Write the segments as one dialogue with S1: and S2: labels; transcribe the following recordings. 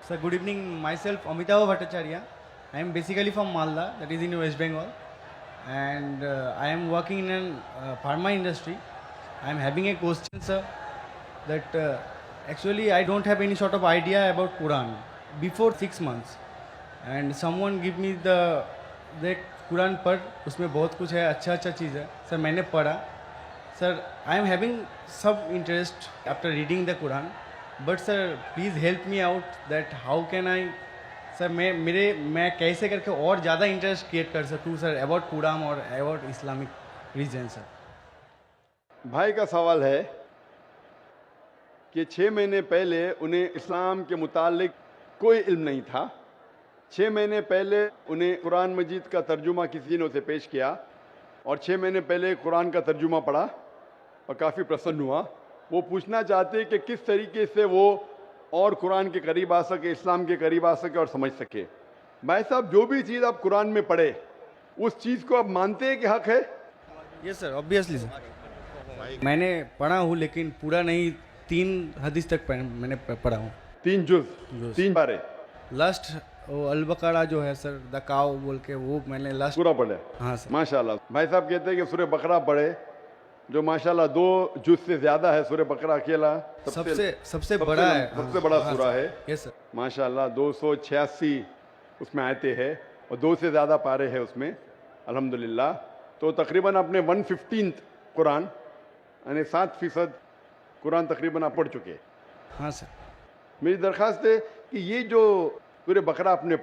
S1: So good evening. Myself Amitava Bhattacharya. I am basically from Malda, that is in West Bengal, and I am working in an pharma industry. I am having a question, sir, that actually I don't have any sort of idea about Quran before 6 months, and someone give me the Quran पढ़ उसमें बहुत कुछ है अच्छा अच्छा चीज़ है sir मैंने पढ़ा सर आई एम हैविंग सब interest after reading the Quran but sir please help me out that how can I sir मैं कैसे करके और ज़्यादा इंटरेस्ट क्रिएट कर सकूँ सर अबाउट कुरान और अबाउट इस्लामिक रीजन सर।
S2: भाई का सवाल है कि 6 महीने पहले उन्हें इस्लाम के मुतालिक कोई इल्म नहीं था। 6 महीने पहले उन्हें कुरान मजीद का तर्जुमा किसी ने उसे पेश किया और 6 महीने पहले कुरान का तर्जुमा पढ़ा और काफ़ी प्रसन्न हुआ। वो पूछना चाहते कि किस तरीके से वो और कुरान के करीब आ सके, इस्लाम के करीब आ सके और समझ सके। भाई साहब, जो भी चीज़ आप कुरान में पढ़े उस चीज़ को आप मानते हैं कि हक है?
S1: Yes sir, obviously sir. मैंने पढ़ा हूँ लेकिन पूरा नहीं, 3 हदीस तक मैंने पढ़ा हूँ।
S2: 3 जुज़, 3 पारे।
S1: लास्ट वो अल-बकरा जो है सर, द काव बोल के, वो मैंने लास्ट
S2: पूरा पढ़े।
S1: हाँ सर।
S2: माशाल्लाह। भाई साहब कहते हैं कि सूरह बकरा पढ़े, जो माशाल्लाह 2 जुज़ से ज़्यादा है। सूरह बकरा अकेला
S1: सबसे बड़ा है,
S2: सबसे बड़ा
S1: हाँ
S2: सूरा है।
S1: Yes sir.
S2: माशाल्लाह 286 उसमें आयतें हैं और 2 से ज़्यादा पारे हैं उसमें, अल्हम्दुलिल्लाह। तो तकरीबन आपने 1/15 कुरान यानी 7% कुरान तकरीबन आप पढ़ चुके हैं।
S1: हाँ सर।
S2: मेरी दरख्वास्त है कि ये जो सूरह बकरा आपने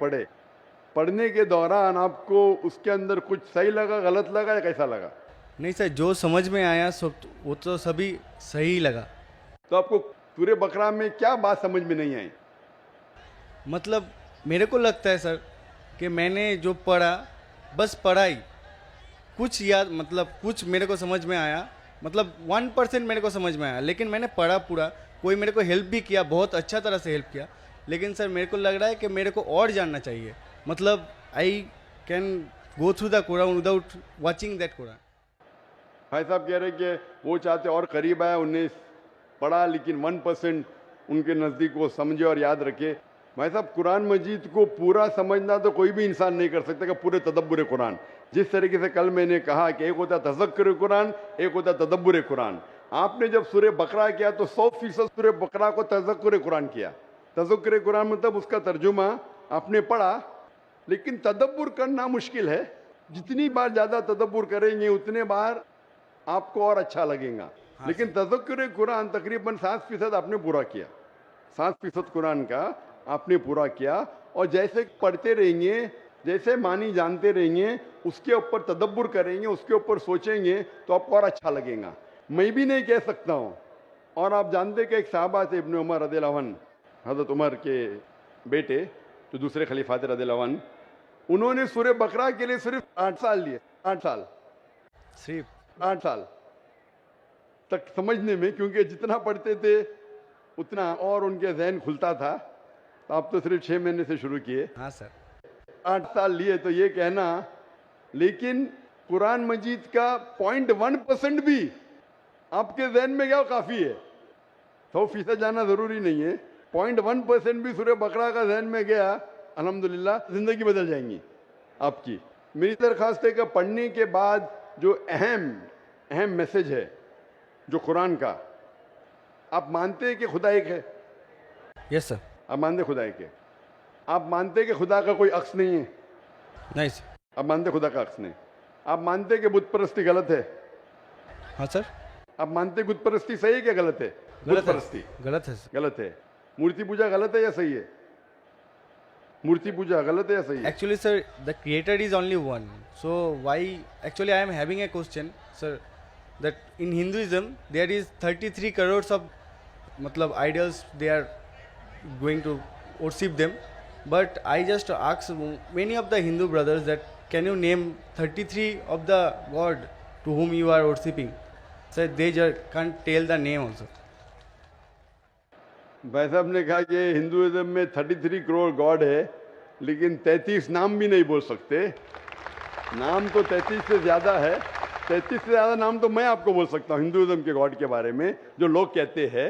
S2: पढ़ने के दौरान आपको उसके अंदर कुछ सही लगा, गलत लगा या कैसा लगा?
S1: नहीं सर, जो समझ में आया सब वो तो सभी सही लगा।
S2: तो आपको सूरह बकरा में क्या बात समझ में नहीं आई?
S1: मतलब मेरे को लगता है सर कि मैंने जो पढ़ा बस पढ़ा ही, कुछ याद, मतलब कुछ मेरे को समझ में आया, मतलब 1% मेरे को समझ में आया, लेकिन मैंने पढ़ा पूरा। कोई मेरे को हेल्प भी किया, बहुत अच्छा तरह से हेल्प किया, लेकिन सर मेरे को लग रहा है कि मेरे को और जानना चाहिए। मतलब I can go through the Quran without watching that Quran.
S2: भाई साहब कह रहे कि वो चाहते और करीब आए, उन्हें पढ़ा लेकिन 1% उनके नज़दीक वो समझे और याद रखे। भाई साहब, कुरान मजीद को पूरा समझना तो कोई भी इंसान नहीं कर सकता कि पूरे तदब्बुर कुरान। जिस तरीके से कल मैंने कहा कि एक होता है तज़क्कुर कुरान, एक होता है तदब्बुर कुरान। आपने जब सूरह बकरा किया तो 100% सूरह बकरा को तज़क्कुर कुरान किया। तज़क्कुर कुरान मतलब उसका तर्जुमा आपने पढ़ा, लेकिन तदब्बुर करना मुश्किल है। जितनी बार ज़्यादा तदब्बुर करेंगे उतने बार आपको और अच्छा लगेगा। लेकिन तज़क्कुर कुरान तकरीबन 7% आपने पूरा किया। 7% कुरान का आपने पूरा किया और जैसे पढ़ते रहेंगे, जैसे मानी जानते रहेंगे, उसके ऊपर तदब्बुर करेंगे, उसके ऊपर सोचेंगे तो आपको और अच्छा लगेगा। मैं भी नहीं कह सकता हूँ। और आप जानते कि एक साहबा थे इब्न उमर रज़ियल्लाहु अन्हु, हज़रत उमर के बेटे जो दूसरे खलीफा थे रज़ियल्लाहु अन्हु, उन्होंने सूरह बकरा के लिए सिर्फ 8 साल लिए। 8 साल, सिर्फ 8 साल तक समझने में, क्योंकि जितना पढ़ते थे उतना और उनके जहन खुलता था। तो आप तो सिर्फ 6 महीने से शुरू किए।
S1: हाँ सर।
S2: 8 साल लिए तो ये कहना, लेकिन कुरान मजीद का 0.1% भी आपके जहन में क्या काफ़ी है। 100% जाना ज़रूरी नहीं है। 0.1% भी सूरह बकरा का जहन में गया, अल्हम्दुलिल्लाह ज़िंदगी बदल जाएंगी आपकी। मेरी दरख्वास्त है कि पढ़ने के बाद जो अहम मैसेज है जो कुरान का, आप मानते हैं कि खुदा एक है?
S1: Yes sir.
S2: आप मानते खुदा एक है? आप मानते कि खुदा का कोई अक्स नहीं है?
S1: नहीं सर।
S2: आप मानते खुदा का अक्स नहीं? आप मानते कि बुत परस्ती गलत है?
S1: हाँ सर।
S2: आप मानते बुत परस्ती सही है क्या गलत है? बुत परस्ती
S1: गलत है सर।
S2: गलत है। मूर्ति पूजा गलत है या सही है? मूर्ति पूजा गलत है या सही है?
S1: Actually, sir, the creator is only one. So why? Actually, I am having a question, sir. That in Hinduism there is 33 crores of, matlab, idols. They are going to worship them. But I just ask many of the Hindu brothers that can you name 33 of the god to whom you are worshipping? Sir, they just can't tell the name also.
S2: भाई साहब ने कहा कि Hinduism में 33 crore God है, लेकिन 33 नाम भी नहीं बोल सकते। नाम तो 33 से ज़्यादा है। 33 से ज़्यादा नाम तो मैं आपको बोल सकता हूँ हिंदुइज्म के गॉड के बारे में, जो लोग कहते हैं।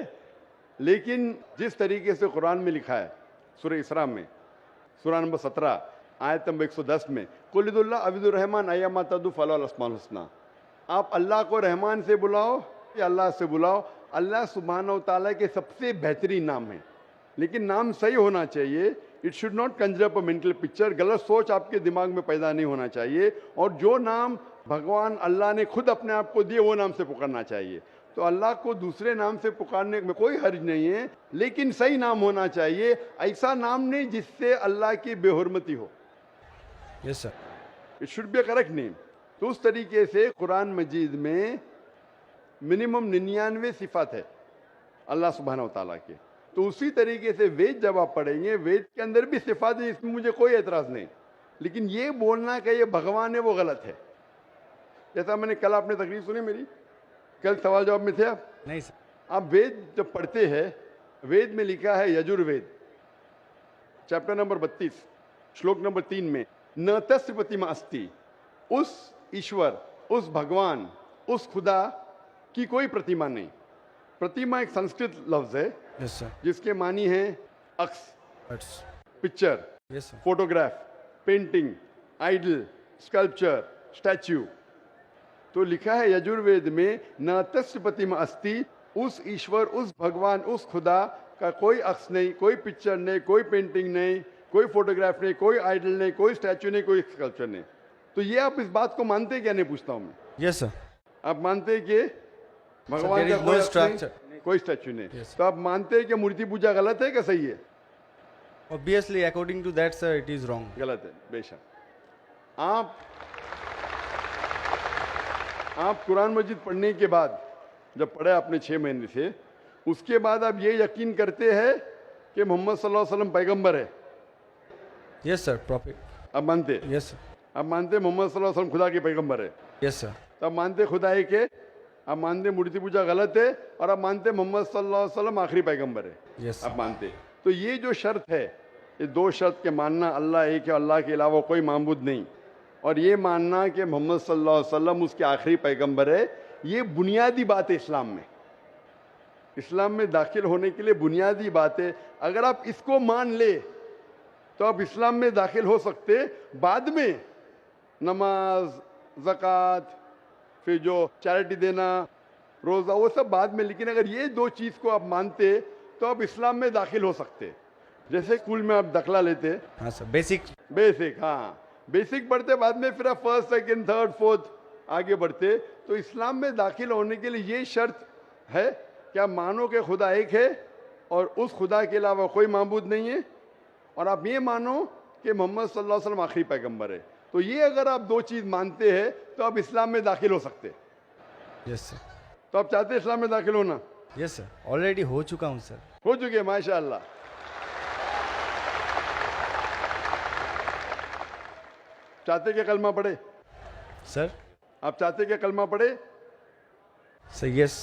S2: लेकिन जिस तरीके से कुरान में लिखा है सूरह इसरा में, सूरह नंबर 17 आयत नंबर 110 में, कुलिदुल्लाह अबिदुर रहमान अय्यमा तदु फलाल अस्माउल हुस्ना। आप अल्लाह को रहमान से बुलाओ या अल्लाह से बुलाओ, अल्लाह सुब्हानहू तआला के सबसे बेहतरीन नाम है। लेकिन नाम सही होना चाहिए। It should not Kanjar up a mental picture. गलत सोच आपके दिमाग में पैदा नहीं होना चाहिए। और जो नाम भगवान अल्लाह ने खुद अपने आप को दिए वो नाम से पुकारना चाहिए। तो अल्लाह को दूसरे नाम से पुकारने में कोई हर्ज नहीं है, लेकिन सही नाम होना चाहिए। ऐसा नाम नहीं जिससे अल्लाह की बेहुरमती हो।
S1: Yes sir.
S2: It should be a correct name. तो उस तरीके से कुरान मजीद में मिनिमम 99 सिफात है अल्लाह सुब्हानहू तआला के। तो उसी तरीके से वेद जब आप पढ़ेंगे, वेद के अंदर भी सिफात है, इसमें मुझे कोई एतराज नहीं। लेकिन ये बोलना कि ये भगवान है वो गलत है। जैसा मैंने कल, आपने तकरीर सुनी मेरी, कल सवाल जवाब में थे आप?
S1: नहीं सर।
S2: आप वेद जब पढ़ते हैं, वेद में लिखा है यजुर्वेद चैप्टर नंबर 32 श्लोक नंबर 3 में, न तस्य प्रतिमा अस्ति, उस ईश्वर, उस भगवान, उस खुदा की कोई प्रतिमा नहीं। प्रतिमा एक संस्कृत लफ्ज है
S1: यस सर।
S2: जिसके मानी है अक्स,
S1: That's-
S2: picture,
S1: yes sir.
S2: Photograph, painting, idol, sculpture, statue. तो लिखा है यजुर्वेद में, न तस्य प्रतिमा अस्ति, उस ईश्वर, उस भगवान, उस खुदा का कोई अक्स नहीं, कोई पिक्चर नहीं, कोई पेंटिंग नहीं, कोई फोटोग्राफ नहीं, कोई आइडल नहीं, कोई स्टैच्यू नहीं, कोई स्कल्पचर नहीं। तो ये आप इस बात को मानते क्या? नहीं पूछता हूं मैं।
S1: Yes sir.
S2: आप मानते हैं कि भगवान
S1: there
S2: का
S1: is
S2: कोई
S1: no
S2: अक्स नहीं,
S1: structure.
S2: कोई स्टैच्यू नहीं?
S1: Yes, sir.
S2: तो आप मानते हैं कि मूर्ति पूजा गलत है कि सही है?
S1: Obviously, according to that, sir, it is wrong.
S2: गलत है, बेशक। आप कुरान मजीद पढ़ने के बाद, जब पढ़े आपने 6 महीने से, उसके बाद आप ये यकीन करते हैं कि मोहम्मद सल्लल्लाहु अलैहि वसल्लम पैगंबर है?
S1: Yes sir, prophet.
S2: आप मानते हैं?
S1: Yes sir.
S2: आप मानते हैं मोहम्मद सल्लल्लाहु अलैहि वसल्लम खुदा के पैगंबर है?
S1: Yes sir.
S2: तो आप मानते हैं खुदा है कि? आप मानते हैं मूर्ति पूजा गलत है, और आप मानते हैं मोहम्मद सल्लल्लाहु अलैहि वसल्लम आखिरी पैगंबर है?
S1: Yes sir.
S2: आप मानते हैं। तो ये जो शर्त है, ये 2 शर्त के मानना, अल्लाह एक है, अल्लाह के अलावा कोई माबूद नहीं, और ये मानना कि मोहम्मद सल्लल्लाहु अलैहि वसल्लम उसके आखिरी पैगंबर है, ये बुनियादी बात है इस्लाम में। इस्लाम में दाखिल होने के लिए बुनियादी बात है। अगर आप इसको मान ले तो आप इस्लाम में दाखिल हो सकते। बाद में नमाज, ज़कात, फिर जो चैरिटी देना, रोज़ा, वो सब बाद में। लेकिन अगर ये 2 चीज़ को आप मानते तो आप इस्लाम में दाखिल हो सकते। जैसे स्कूल में आप दाखिला लेते,
S1: हाँ सर, बेसिक।
S2: बेसिक, हाँ बेसिक पढ़ते, बाद में फिर आप फर्स्ट, सेकंड, थर्ड, फोर्थ आगे बढ़ते। तो इस्लाम में दाखिल होने के लिए ये शर्त है कि आप मानो कि खुदा एक है और उस खुदा के अलावा कोई माबूद नहीं है, और आप ये मानो कि मोहम्मद सल्लल्लाहु अलैहि वसल्लम आखिरी पैगंबर है। तो ये अगर आप 2 चीज़ मानते हैं तो आप इस्लाम में दाखिल हो सकते।
S1: Yes sir.
S2: तो आप चाहते हैं इस्लाम में दाखिल होना?
S1: यस सर, ऑलरेडी हो चुका हूँ सर।
S2: हो चुके, माशाअल्लाह। चाहते क्या कलमा पढ़े?
S1: सर।
S2: आप चाहते क्या कलमा पढ़े?
S1: Sir yes.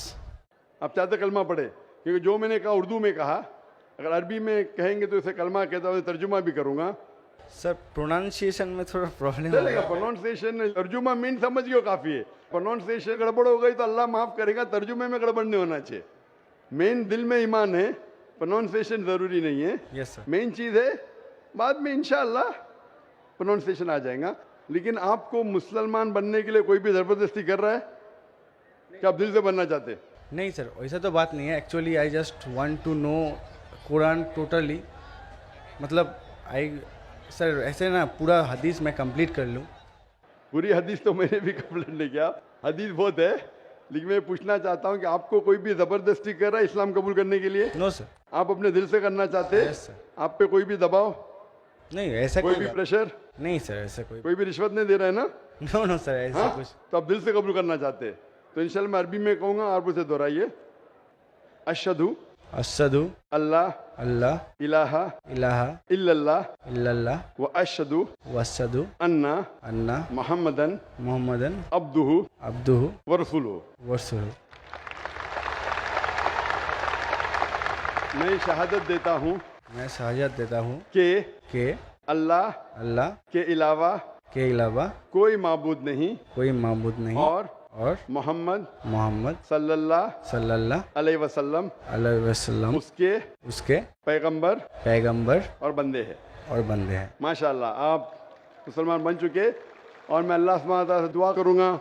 S2: आप चाहते कलमा पढ़े? क्योंकि जो मैंने कहा उर्दू में कहा, अगर अरबी में कहेंगे तो इसे कलमा कहता हूँ, तर्जुमा भी करूंगा।
S1: सर प्रोनाउंसिएशन में थोड़ा प्रॉब्लम
S2: चलेगा,
S1: है।
S2: प्रोनाउंसिएशन, तर्जुमा मीन समझ गए काफ़ी है। प्रोनाउंसिएशन गड़बड़ हो गई तो अल्लाह माफ़ करेगा, तर्जुमे में गड़बड़ नहीं होना चाहिए। मेन दिल में ईमान है, प्रोनाउंसिएशन ज़रूरी नहीं है।
S1: Yes sir.
S2: मेन चीज़ है, बाद में इंशाअल्लाह प्रोनाउंसिएशन आ जाएगा। लेकिन आपको मुसलमान बनने के लिए कोई भी ज़बरदस्ती कर रहा है कि आप दिल से बनना चाहते हैं?
S1: नहीं सर, वैसा तो बात नहीं है। Actually I just want to know Quran टोटली। मतलब सर ऐसे ना पूरा हदीस मैं कंप्लीट कर लूँ।
S2: पूरी हदीस तो मैंने भी कंप्लीट नहीं किया, हदीस बहुत है। लेकिन मैं पूछना चाहता हूँ कि आपको कोई भी ज़बरदस्ती कर रहा है इस्लाम कबूल करने के लिए?
S1: No sir.
S2: आप अपने दिल से करना चाहते हैं?
S1: Yes sir.
S2: आप पे कोई भी दबाव,
S1: नहीं ऐसा
S2: कोई भी
S1: बात-
S2: प्रेशर,
S1: नहीं सर, ऐसा
S2: कोई भी रिश्वत नहीं दे रहा है ना?
S1: नो नो सर, ऐसा
S2: हाँ?
S1: कुछ।
S2: तो आप दिल से कबूल करना चाहते हैं तो इंशाल्लाह मैं अरबी में कहूँगा, आप उसे दोहराइए। अशहदु
S1: अशहदु
S2: अल्लाह
S1: अल्लाह
S2: इलाहा
S1: इलाहा
S2: इल्लल्लाह
S1: इल्लल्लाह
S2: व अशहदु
S1: व अशहदु
S2: अन्ना
S1: अन्ना
S2: मुहम्मदन
S1: मुहम्मदन
S2: अब्दुहु
S1: अब्दुहु
S2: व रसूलुहु।
S1: व रसूलुहु।
S2: मैं शहादत देता हूँ
S1: मैं शहादत देता हूँ
S2: कि
S1: अल्लाह
S2: के अलावा
S1: के अलावा
S2: कोई माबूद नहीं
S1: कोई माबूद नहीं
S2: और
S1: और
S2: मोहम्मद
S1: मोहम्मद
S2: सल्लल्लाहु
S1: सल्लल्लाहु
S2: अलैहि वसल्लम
S1: अलैहि वसल्लम
S2: उसके
S1: उसके
S2: पैगंबर
S1: पैगंबर
S2: और बंदे हैं।
S1: और बंदे हैं।
S2: माशाल्लाह आप मुसलमान बन चुके और मैं अल्लाह सुब्हानहू व तआला से दुआ करूँगा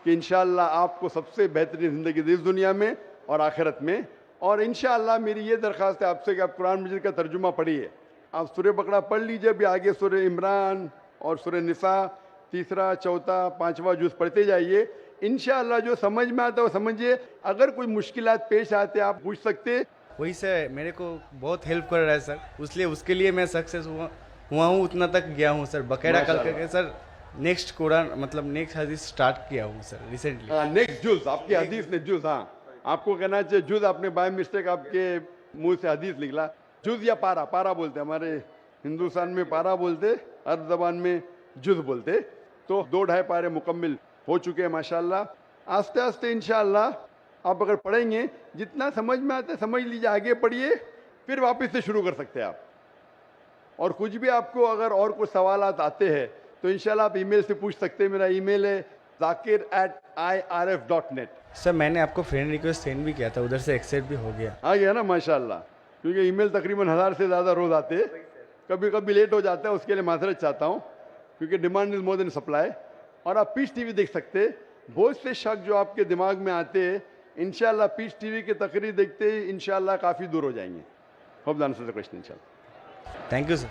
S2: कि इंशाअल्लाह आपको सबसे बेहतरीन ज़िंदगी दी इस दुनिया में और आखिरत में। और इंशाअल्लाह मेरी ये दरख्वास्त है आपसे कि आप कुरान मजीद का तर्जुमा पढ़िए। आप सूरह बकरा पढ़ लीजिए, अभी आगे सूरह इमरान और सूरह निसा तीसरा चौथा पांचवा जुज़ पढ़ते जाइए। इंशाअल्लाह जो समझ में आता है वो समझिए। अगर कोई मुश्किलात पेश आते आप पूछ सकते।
S1: वही सर मेरे को बहुत हेल्प कर रहा है सर, इसलिए उसके लिए मैं सक्सेस हुआ हूँ, उतना तक गया हूँ सर। बकायदा कल
S2: माशाल्लाह।
S1: करके सर नेक्स्ट कुरान मतलब नेक्स्ट हदीस स्टार्ट किया हूँ सर रिसेंटली।
S2: नेक्स्ट जुज़ आपकी हदीस ने जुज़, हाँ आपको कहना चाहिए जुज़, आपने बाय मिस्टेक आपके मुंह से हदीस निकला। जुज़ या पारा, पारा बोलते हमारे हिंदुस्तान में पारा बोलते, अरब ज़बान में जुज़ बोलते। तो 2-2.5 पारे मुकम्मिल हो चुके हैं माशाल्लाह। आस्ते आस्ते इंशाअल्लाह आप अगर पढ़ेंगे जितना समझ में आता है समझ लीजिए, आगे पढ़िए, फिर वापस से शुरू कर सकते हैं आप। और कुछ भी आपको अगर और कुछ सवालात आते हैं तो इंशाल्लाह आप ईमेल से पूछ सकते हैं। मेरा ईमेल है zakir@irf.net।
S1: सर मैंने आपको फ्रेंड रिक्वेस्ट सेंड भी किया था, उधर से एक्सेप्ट भी हो गया।
S2: आ गया ना माशाल्लाह, क्योंकि ईमेल तकरीबन 1000 से ज़्यादा रोज़ आते हैं। कभी कभी लेट हो जाता है, उसके लिए माजरत चाहता हूँ, क्योंकि demand is more than supply. और आप पीस टीवी देख सकते हैं। बहुत से शक जो आपके दिमाग में आते हैं इंशाल्लाह पीस टीवी की तकरीर देखते ही इंशाल्लाह काफ़ी दूर हो जाएंगे। Hope the answer the question इंशाल्लाह।
S1: Thank you sir.